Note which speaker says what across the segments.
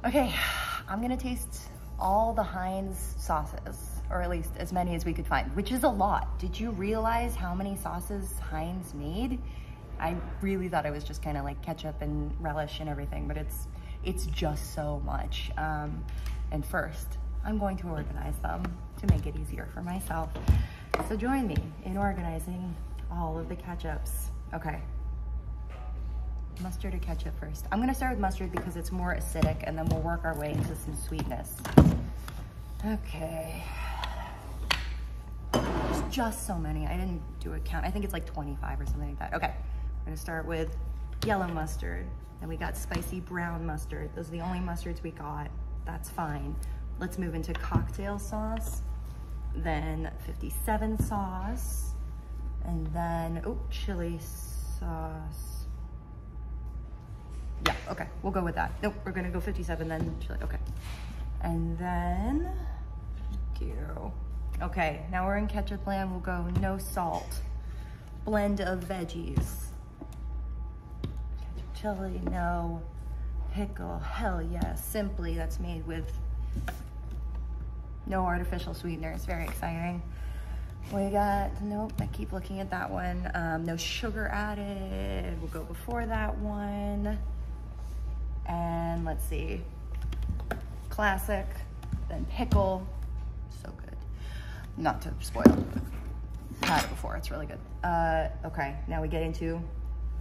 Speaker 1: Okay, I'm gonna taste all the Heinz sauces, or at least as many as we could find, which is a lot. Did you realize how many sauces Heinz made? I really thought it was just kind of like ketchup and relish and everything, but it's just so much. And first, I'm going to organize them to make it easier for myself. So join me in organizing all of the ketchups. Okay. Mustard or ketchup first? I'm gonna start with mustard because it's more acidic, and then we'll work our way into some sweetness. Okay. There's just so many. I didn't do a count. I think it's like 25 or something like that. Okay, I'm gonna start with yellow mustard. Then we got spicy brown mustard. Those are the only mustards we got. That's fine. Let's move into cocktail sauce. Then 57 sauce. And then, oh, chili sauce. Yeah, okay, we'll go with that. Nope, we're gonna go 57 then chili, okay. And then, thank you. Okay, now we're in ketchup land, we'll go no salt. Blend of veggies. Ketchup chili, no. Pickle, hell yes. Simply, that's made with no artificial sweeteners, very exciting. We got, nope, I keep looking at that one. No sugar added, we'll go before that one. And let's see, classic, then pickle, so good. Not to spoil it, but had it before, it's really good. Okay, now we get into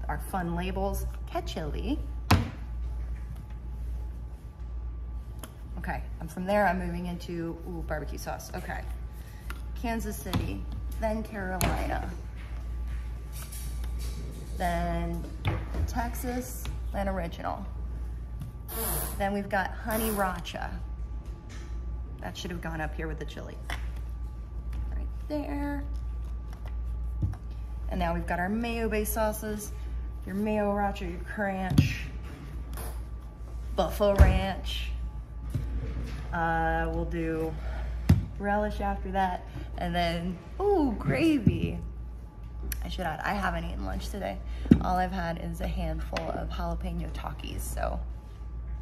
Speaker 1: our fun labels. Ketchili. Okay, and from there I'm moving into, ooh, barbecue sauce, okay. Kansas City, then Carolina, then Texas, then original. Then we've got honey racha. That should have gone up here with the chili. Right there. And now we've got our mayo-based sauces. Your mayo racha, your ranch, buffalo ranch. We'll do relish after that. And then, ooh, gravy. I should add, I haven't eaten lunch today. All I've had is a handful of jalapeno Takis, so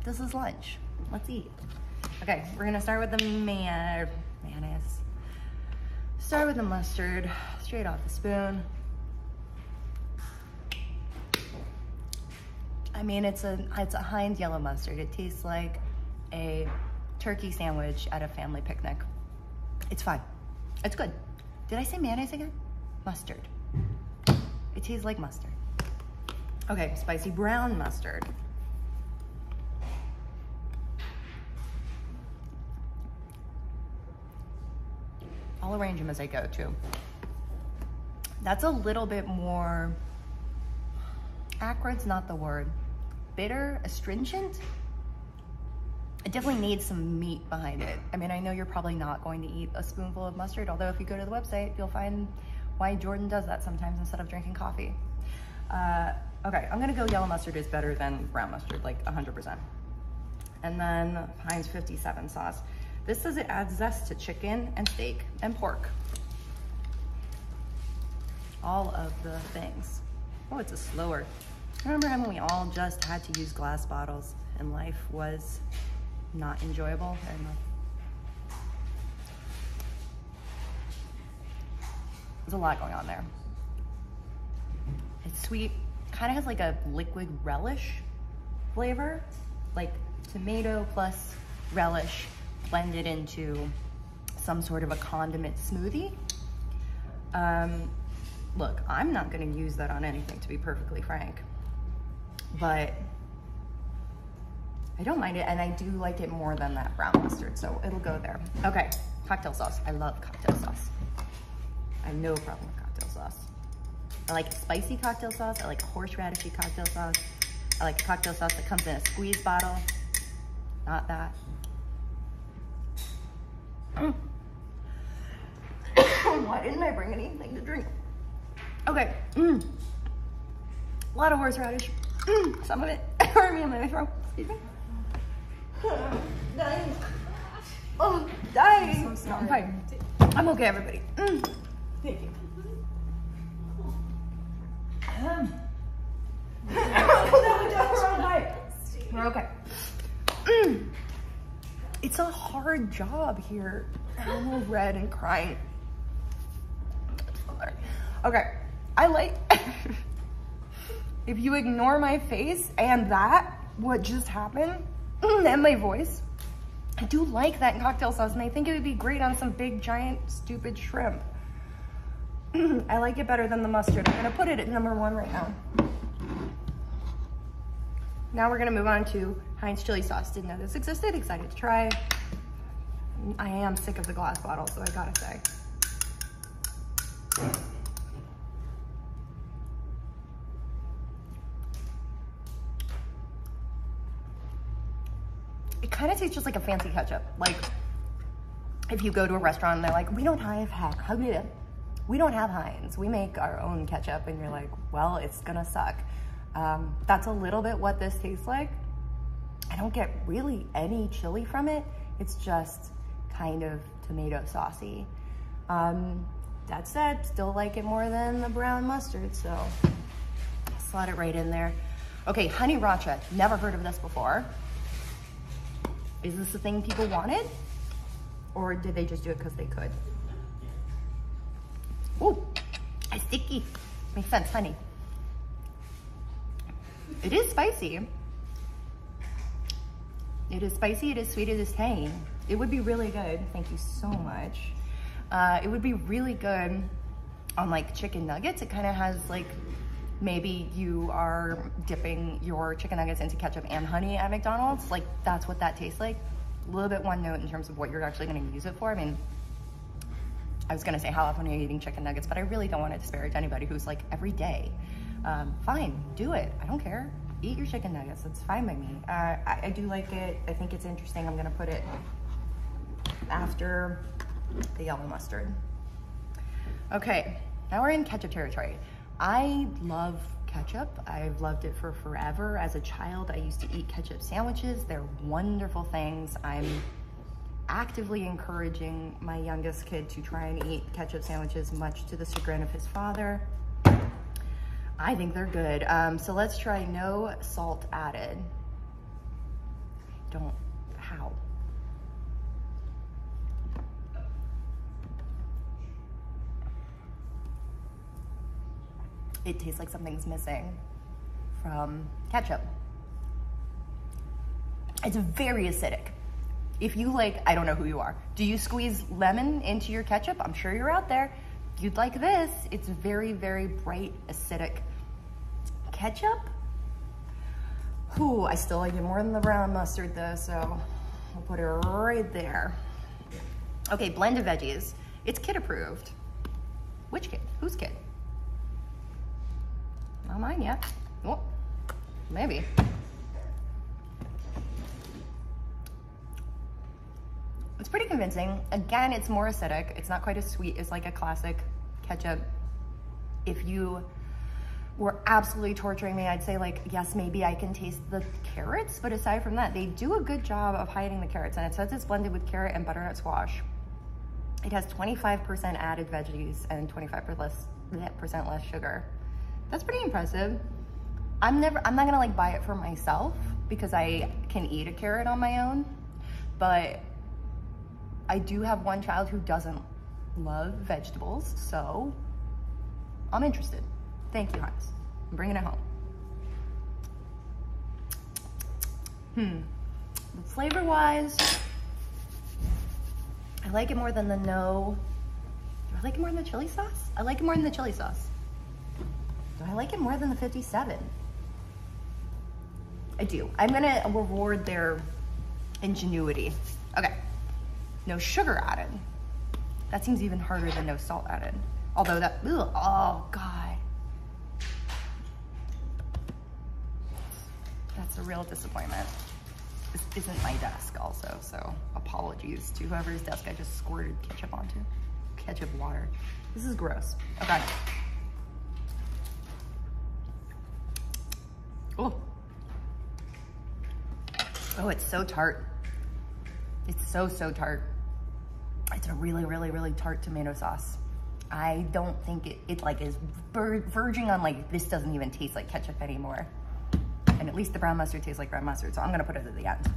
Speaker 1: this is lunch. Let's eat. Okay, we're gonna start with the mayonnaise. Start with the mustard, straight off the spoon. I mean, it's a Heinz yellow mustard. It tastes like a turkey sandwich at a family picnic. It's fine. It's good. Did I say mayonnaise again? Mustard. It tastes like mustard. Okay, spicy brown mustard. I'll arrange them as I go too. That's a little bit more, acrid's not the word. Bitter, astringent. It definitely needs some meat behind it. I mean, I know you're probably not going to eat a spoonful of mustard, although if you go to the website, you'll find why Jordan does that sometimes instead of drinking coffee. Okay, I'm gonna go yellow mustard is better than brown mustard, like 100%. And then Heinz 57 sauce. This says it adds zest to chicken and steak and pork. All of the things. Oh, it's a slower. Remember when we all just had to use glass bottles and life was not enjoyable? There's a lot going on there. It's sweet, kind of has like a liquid relish flavor, like tomato plus relish blended into some sort of a condiment smoothie. Look, I'm not gonna use that on anything, to be perfectly frank, but I don't mind it, and I do like it more than that brown mustard, so it'll go there. Okay, cocktail sauce. I love cocktail sauce. I have no problem with cocktail sauce. I like spicy cocktail sauce. I like horseradishy cocktail sauce. I like cocktail sauce that comes in a squeeze bottle. Not that. Why didn't I bring anything to drink? Okay. A lot of horseradish. Some of it hurt me in my throat. Excuse me. Dying. Oh, dying. I'm so sorry. No, I'm fine. I'm okay, everybody. Thank you. We're okay. It's a hard job here. I'm all red and crying. Okay, I like, if you ignore my face and what just happened, and my voice, I do like that cocktail sauce, and I think it would be great on some big, giant, stupid shrimp. I like it better than the mustard. I'm gonna put it at #1 right now. Now we're gonna move on to Heinz chili sauce. Didn't know this existed, excited to try. I am sick of the glass bottle, so I gotta say. It kind of tastes just like a fancy ketchup. Like if you go to a restaurant and they're like, we don't have Heinz. We make our own ketchup. And you're like, well, it's gonna suck. That's a little bit what this tastes like. I don't get really any chili from it. It's just kind of tomato saucy. That said, still like it more than the brown mustard, so slot it right in there. Okay, honey racha. Never heard of this before. Is this the thing people wanted? Or did they just do it because they could? Ooh, it's sticky. Makes sense, honey. It is spicy. It is spicy, it is sweet, it is tangy. It would be really good, thank you so much. It would be really good on like chicken nuggets. It kind of has like, maybe you are dipping your chicken nuggets into ketchup and honey at McDonald's. Like that's what that tastes like. A little bit one note in terms of what you're actually gonna use it for. I mean, I was gonna say how often are you eating chicken nuggets, but I really don't want to disparage anybody who's like every day. Fine, do it, I don't care. Eat your chicken nuggets, that's fine by me. I do like it, I think it's interesting. I'm gonna put it after the yellow mustard. Okay, now we're in ketchup territory. I love ketchup. I've loved it for forever. As a child, I used to eat ketchup sandwiches. They're wonderful things. I'm actively encouraging my youngest kid to try and eat ketchup sandwiches, much to the chagrin of his father. I think they're good. So let's try no salt added. How? It tastes like something's missing from ketchup. It's very acidic. If you like, I don't know who you are. Do you squeeze lemon into your ketchup? I'm sure you're out there. You'd like this. It's very, very bright, acidic ketchup. Ooh, I still like it more than the brown mustard though, so I'll put it right there. Okay, blend of veggies. It's kid approved. Which kid? Whose kid? Not mine yet. Oh, maybe. It's pretty convincing. Again, it's more acidic. It's not quite as sweet as like a classic ketchup. If you were absolutely torturing me, I'd say like, yes, maybe I can taste the carrots, but aside from that, they do a good job of hiding the carrots, and it says it's blended with carrot and butternut squash. It has 25% added veggies and 25% less sugar. That's pretty impressive. I'm not gonna like buy it for myself because I can eat a carrot on my own, but I do have one child who doesn't love vegetables, so I'm interested. Thank you, Heinz. I'm bringing it home. Flavor-wise, I like it more than the do I like it more than the chili sauce? I like it more than the chili sauce. Do I like it more than the 57? I do. I'm gonna reward their ingenuity. Okay, no sugar added. That seems even harder than no salt added. Although that, ugh, oh God. That's a real disappointment. This isn't my desk also, so apologies to whoever's desk I just squirted ketchup onto. Ketchup water. This is gross. Okay. Oh. Oh, it's so tart. It's so tart. It's a really, really, really tart tomato sauce. I don't think it like is verging on like, this doesn't even taste like ketchup anymore. And at least the brown mustard tastes like brown mustard, so I'm gonna put it at the end.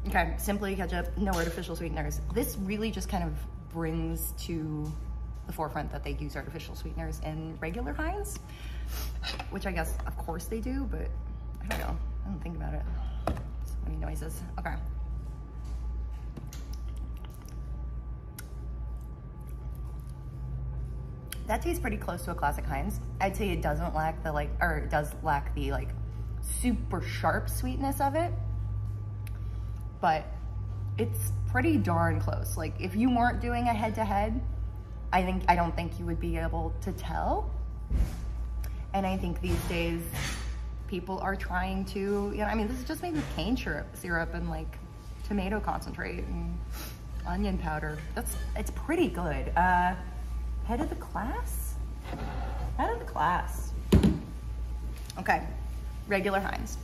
Speaker 1: Okay, simply ketchup, no artificial sweeteners. This really just kind of brings to the forefront that they use artificial sweeteners in regular Heinz, which I guess, of course they do, but I don't know. I don't think about it. So many noises. Okay. That tastes pretty close to a classic Heinz. I'd say it doesn't lack the it does lack the like super sharp sweetness of it, but it's pretty darn close. Like if you weren't doing a head-to-head, I don't think you would be able to tell. And I think these days people are trying to, you know, I mean, this is just made with cane syrup and like tomato concentrate and onion powder. It's pretty good. Head of the class? Head of the class. Okay, regular Heinz.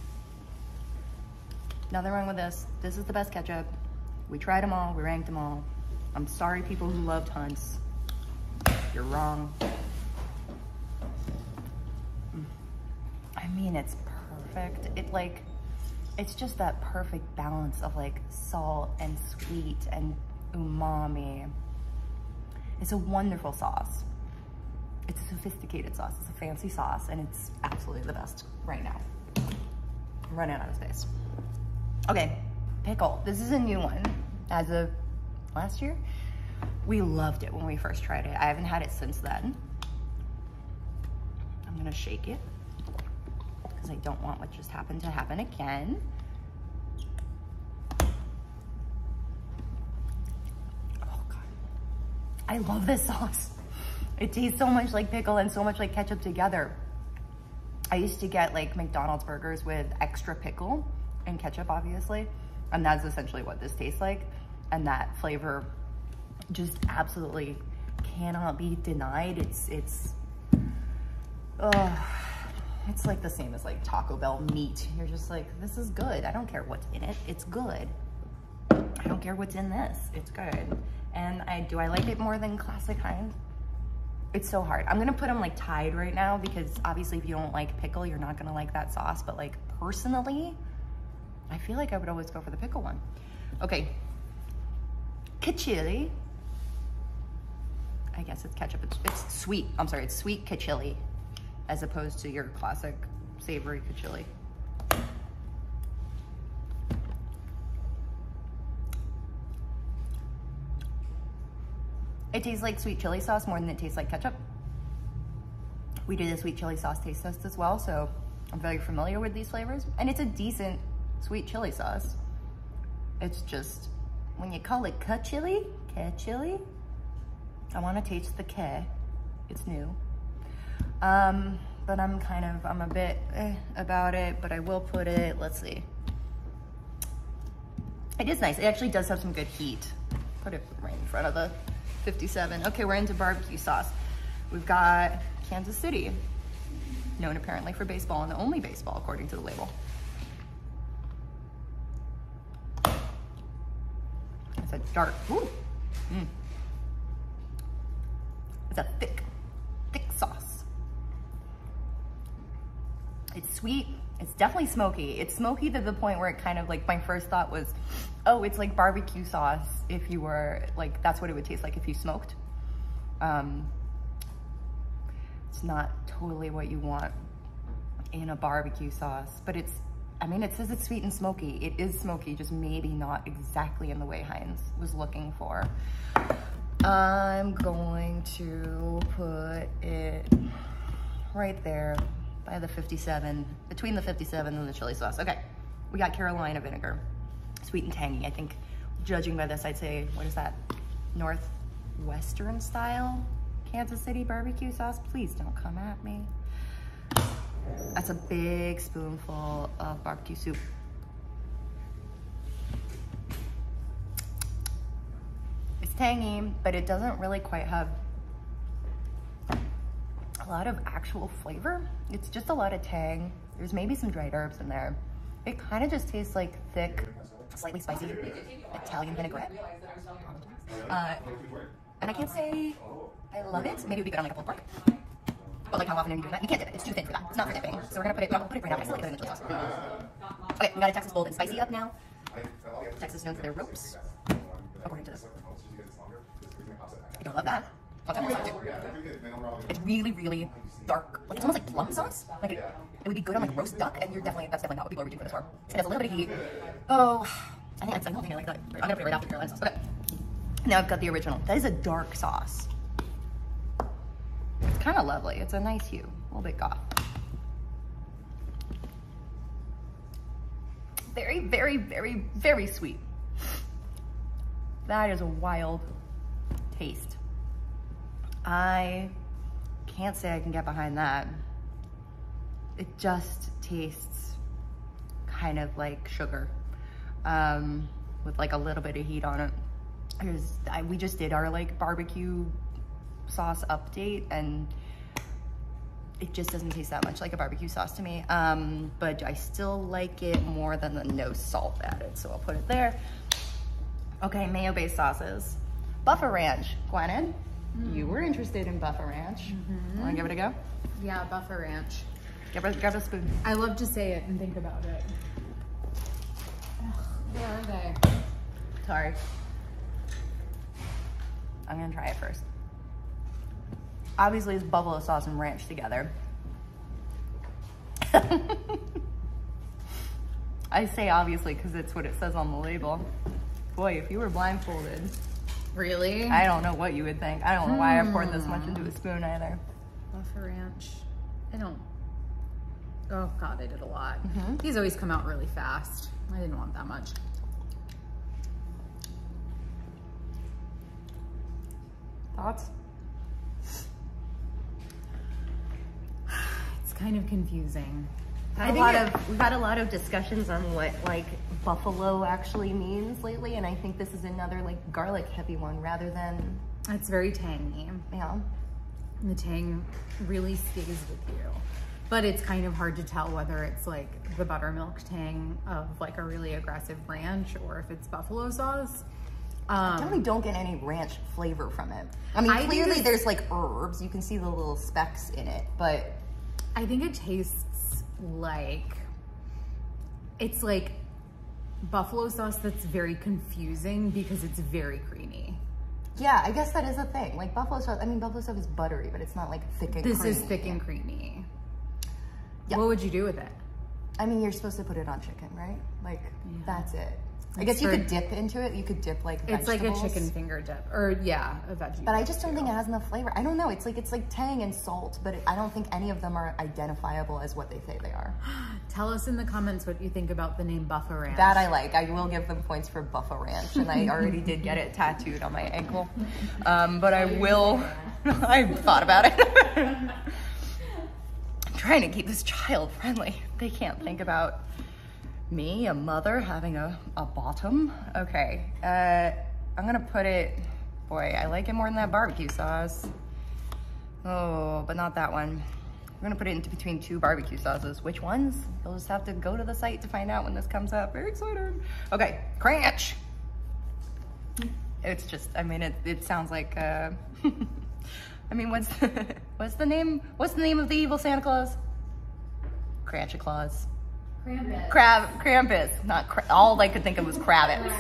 Speaker 1: Nothing wrong with this. This is the best ketchup. We tried them all, we ranked them all. I'm sorry people who loved Heinz. You're wrong. I mean, it's perfect. It's just that perfect balance of like salt and sweet and umami. It's a wonderful sauce. It's a sophisticated sauce. It's a fancy sauce, and it's absolutely the best right now. I'm running out of space. Okay, pickle. This is a new one. As of last year, we loved it when we first tried it. I haven't had it since then. I'm gonna shake it because I don't want what just happened to happen again. I love this sauce. It tastes so much like pickle and so much like ketchup together. I used to get like McDonald's burgers with extra pickle and ketchup, obviously. And that's essentially what this tastes like. And that flavor just absolutely cannot be denied. It's like the same as like Taco Bell meat. You're just like, this is good. I don't care what's in it. It's good. I don't care what's in this. It's good. And do I like it more than classic Heinz? It's so hard. I'm gonna put them like tied right now because obviously if you don't like pickle, you're not gonna like that sauce. But like personally, I feel like I would always go for the pickle one. Okay, Kachili. I guess it's ketchup. It's sweet. I'm sorry, it's sweet Kachili as opposed to your classic savory Kachili. It tastes like sweet chili sauce more than it tastes like ketchup. We did a sweet chili sauce taste test as well, so I'm very familiar with these flavors. And it's a decent sweet chili sauce. It's just, when you call it Kachili, I want to taste the K. It's new. But I'm a bit about it, but I will put it, let's see. It is nice. It actually does have some good heat. Put it right in front of the 57. Okay, we're into barbecue sauce. We've got Kansas City, known apparently for baseball and only baseball according to the label. It's a dark, ooh. It's a thick sauce. It's sweet. It's definitely smoky. It's smoky to the point where it kind of like, my first thought was, oh, it's like barbecue sauce if you were like, that's what it would taste like if you smoked. It's not totally what you want in a barbecue sauce, but it's, I mean, it says it's sweet and smoky. It is smoky, just maybe not exactly in the way Heinz was looking for. I'm going to put it right there by the 57, between the 57 and the chili sauce. Okay, we got Carolina vinegar, sweet and tangy. I think, judging by this, I'd say, what is that? Northwestern style Kansas City barbecue sauce. Please don't come at me. That's a big spoonful of barbecue soup. It's tangy, but it doesn't really quite have a lot of actual flavor. It's just a lot of tang. There's maybe some dried herbs in there. It kind of just tastes like thick, slightly spicy Italian vinaigrette. And I can't say I love it. Maybe it would be good on like a pulled pork. But like, how often are you doing that? You can't dip it. It's too thin for that. It's not for dipping. So we're gonna put it, I'm gonna put it right now. I still like it in the chili sauce. Okay, we got a Texas bold and spicy up now. Texas is known for their ropes, according to this. I love that. It's really, really dark. Like, it's almost like plum sauce. Like, it would be good on like roast duck, and that's definitely not what people are reaching for this for. It has a little bit of heat. Oh, I don't think I like that. I'm gonna put it right after the Carolina sauce. Okay. Now I've got the original. That is a dark sauce. It's kind of lovely. It's a nice hue. A little bit goth. Very, very, very, very sweet. That is a wild taste. I can't say I can get behind that. It just tastes kind of like sugar, with like a little bit of heat on it. We just did our like barbecue sauce update, and it just doesn't taste that much like a barbecue sauce to me. But I still like it more than the no salt added, so I'll put it there. Okay, mayo-based sauces. Buffer Ranch, Gwennon. You were interested in Buffer Ranch. Wanna give it a go?
Speaker 2: Yeah, Buffer Ranch.
Speaker 1: Grab a spoon.
Speaker 2: I love to say it and think about it. Ugh, where are they?
Speaker 1: Sorry. I'm gonna try it first. Obviously, it's buffalo sauce and ranch together. I say obviously because it's what it says on the label. Boy, if you were blindfolded.
Speaker 2: Really?
Speaker 1: I don't know what you would think. I don't know why I poured this much into a spoon either.
Speaker 2: Buffer Ranch. I don't. Oh God, I did a lot. These always come out really fast. I didn't want that much.
Speaker 1: Thoughts?
Speaker 2: It's kind of confusing.
Speaker 1: We've had a lot of discussions on what like buffalo actually means lately, and I think this is another like garlic heavy one rather than.
Speaker 2: It's very tangy.
Speaker 1: Yeah.
Speaker 2: And the tang really stays with you. But it's kind of hard to tell whether it's like the buttermilk tang of like a really aggressive ranch or if it's buffalo sauce.
Speaker 1: I definitely don't get any ranch flavor from it. I mean, clearly there's like herbs. You can see the little specks in it, but
Speaker 2: I think it tastes like, it's like buffalo sauce that's very confusing because it's very creamy.
Speaker 1: Yeah, I guess that is a thing. Like buffalo sauce, I mean, buffalo sauce is buttery, but it's not like thick and creamy.
Speaker 2: This is thick and creamy.
Speaker 1: Yep.
Speaker 2: What would you do with it?
Speaker 1: I mean, you're supposed to put it on chicken, right? Like, that's it. I guess you could dip into it. You could dip like vegetables.
Speaker 2: It's like a chicken finger dip, or yeah, a veggie.
Speaker 1: But I just don't think it has enough flavor. I don't know. It's like tang and salt, but I don't think any of them are identifiable as what they say they are.
Speaker 2: Tell us in the comments what you think about the name Buffer Ranch.
Speaker 1: That I like. I will give them points for Buffer Ranch, and I already did get it tattooed on my ankle. But I will. I thought about it. I'm trying to keep this child friendly. They can't think about me, a mother, having a bottom. Okay, I'm gonna put it, boy, I like it more than that barbecue sauce. Oh, but not that one. I'm gonna put it into between two barbecue sauces. Which ones? You'll just have to go to the site to find out when this comes up. Very excited. Okay, Crunch. It's just, I mean, it sounds like, I mean, what's the name of the evil Santa Claus? Crancha Claus. Krampus, not all I could think of was Kravitz.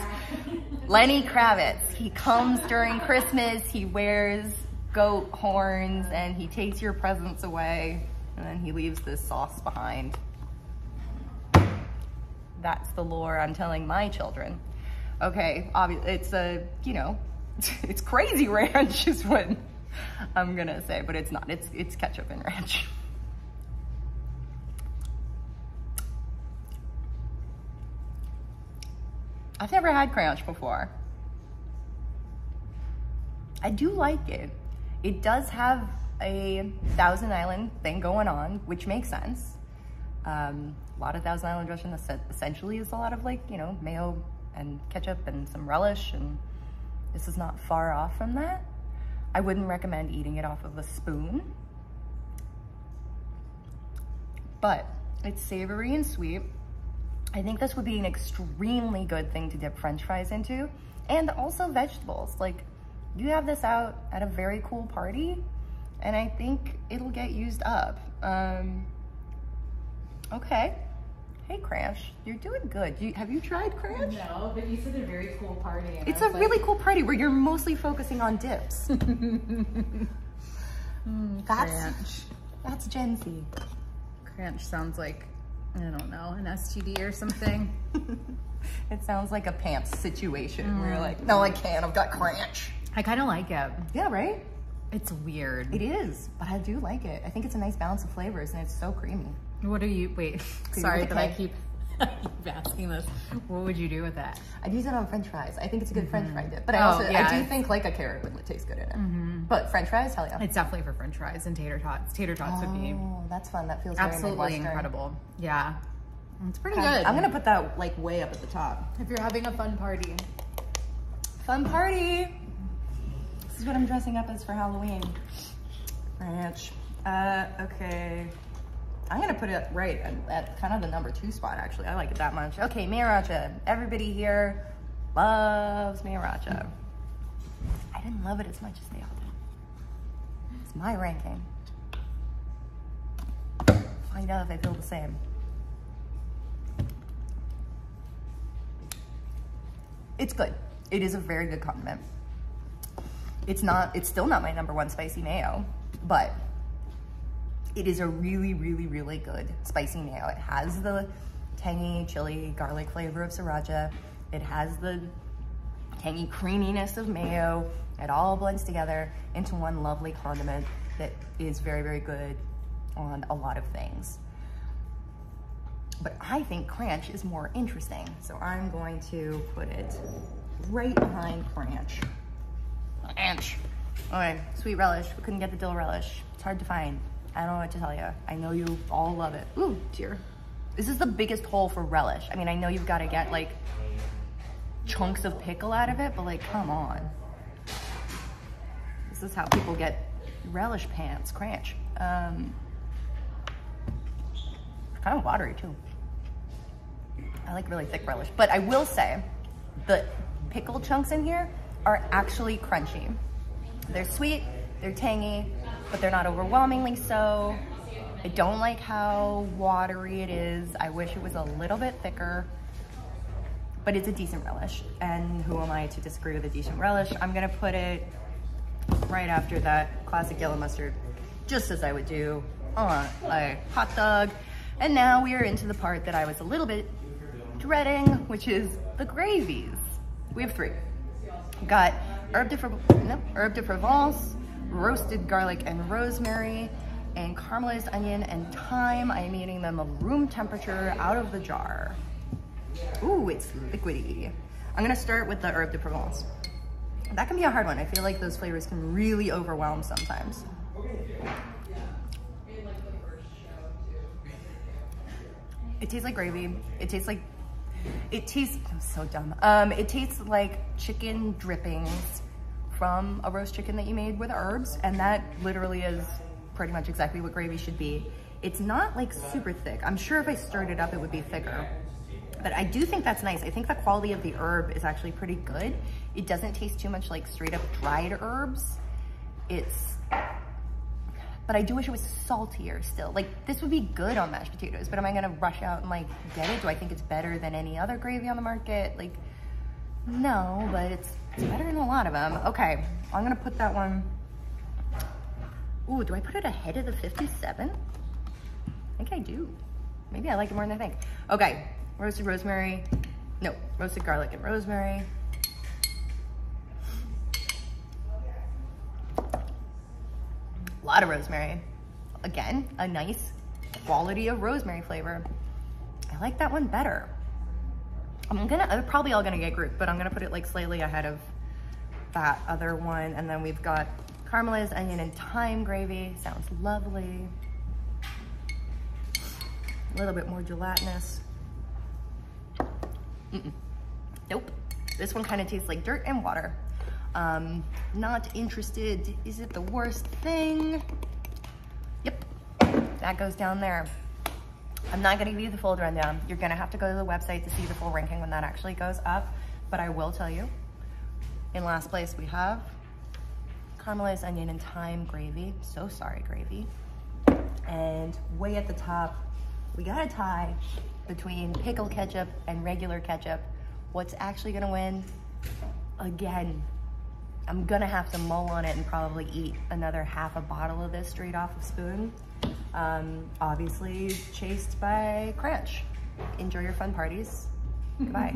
Speaker 1: Lenny Kravitz. He comes during Christmas, he wears goat horns, and he takes your presents away, and then he leaves this sauce behind. That's the lore I'm telling my children. Okay, obviously, it's it's crazy ranch is what I'm gonna say, but it's not. It's ketchup and ranch. I've never had Crunch before. I do like it. It does have a Thousand Island thing going on, which makes sense. A lot of Thousand Island dressing essentially is a lot of like, mayo and ketchup and some relish, and this is not far off from that. I wouldn't recommend eating it off of a spoon, but it's savory and sweet. I think this would be an extremely good thing to dip French fries into, and also vegetables. Like, you have this out at a very cool party, and I think it'll get used up. Okay. Hey, Crash, you're doing good. Have you tried Crash?
Speaker 2: No, but you said a very cool party.
Speaker 1: It's a really cool party where you're mostly focusing on dips. That's Gen Z.
Speaker 2: Cranch sounds like, I don't know, an STD or something.
Speaker 1: It sounds like a pants situation where you're like, no, I can't. I've got cranch.
Speaker 2: I kind of like it.
Speaker 1: Yeah, right?
Speaker 2: It's weird.
Speaker 1: It is, but I do like it. I think it's a nice balance of flavors and it's so creamy.
Speaker 2: What are you, wait, sorry that I keep asking this. What would you do with that?
Speaker 1: I'd use it on French fries. I think it's a good French fry dip. But I do think like a carrot would taste good in it. But French fries, hell yeah.
Speaker 2: It's definitely for French fries and tater tots. Tater tots would be
Speaker 1: that's fun. That feels
Speaker 2: absolutely
Speaker 1: very
Speaker 2: incredible. Yeah, it's pretty good.
Speaker 1: I'm gonna put that like way up at the top.
Speaker 2: If you're having a fun party.
Speaker 1: Fun party. This is what I'm dressing up as for Halloween. Ranch. Okay. I'm gonna put it right at kind of the number 2 spot, actually. I like it that much. Okay, Miracha. Everybody here loves Miracha. I didn't love it as much as they all did. It's my ranking. Find out if I feel the same. It's good. It is a very good condiment. It's still not my number 1 spicy mayo, but it is a really, really, really good spicy mayo. It has the tangy chili garlic flavor of sriracha. It has the tangy creaminess of mayo. It all blends together into one lovely condiment that is very, very good on a lot of things. But I think Cranch is more interesting, so I'm going to put it right behind Cranch. Cranch. Okay, sweet relish. We couldn't get the dill relish. It's hard to find. I don't know what to tell you. I know you all love it. Ooh, dear. This is the biggest hole for relish. I mean, I know you've got to get like chunks of pickle out of it, but like, come on. This is how people get relish pants, Cranch. Kind of watery too. I like really thick relish, but I will say the pickle chunks in here are actually crunchy. They're sweet, they're tangy, but they're not overwhelmingly so. I don't like how watery it is. I wish it was a little bit thicker, but it's a decent relish. And who am I to disagree with a decent relish? I'm gonna put it right after that classic yellow mustard, just as I would do on a hot dog. And now we are into the part that I was a little bit dreading, which is the gravies. We have 3. We've got herb de Provence, roasted garlic and rosemary, and caramelized onion and thyme. I am eating them at room temperature out of the jar. Ooh, it's liquidy. I'm gonna start with the herb de Provence. That can be a hard one. I feel like those flavors can really overwhelm sometimes. It tastes like gravy. It tastes, I'm so dumb. It tastes like chicken drippings from a roast chicken that you made with herbs, and that literally is pretty much exactly what gravy should be. It's not like super thick. I'm sure if I stirred it up, it would be thicker, but I do think that's nice. I think the quality of the herb is actually pretty good. It doesn't taste too much like straight up dried herbs. But I do wish it was saltier still. Like, this would be good on mashed potatoes, but am I gonna rush out and like get it? Do I think it's better than any other gravy on the market? Like, no, but it's better than a lot of them. Okay, I'm gonna put that one. Ooh, do I put it ahead of the 57? I think I do. Maybe I like it more than I think. Okay, roasted garlic and rosemary. A lot of rosemary. Again, a nice quality of rosemary flavor. I like that one better. They're probably all gonna get grouped, but I'm gonna put it like slightly ahead of that other one. And then we've got caramelized onion and thyme gravy. Sounds lovely. A little bit more gelatinous. Nope. This one kind of tastes like dirt and water. Not interested. Is it the worst thing? Yep, that goes down there. I'm not gonna give you the full rundown. You're gonna have to go to the website to see the full ranking when that actually goes up. But I will tell you, in last place we have caramelized onion and thyme gravy. So sorry, gravy. And way at the top, we got a tie between pickle ketchup and regular ketchup. What's actually gonna win? Again, I'm gonna have to mull on it and probably eat another half a bottle of this straight off a spoon. Obviously chased by crunch. Enjoy your fun parties. Goodbye.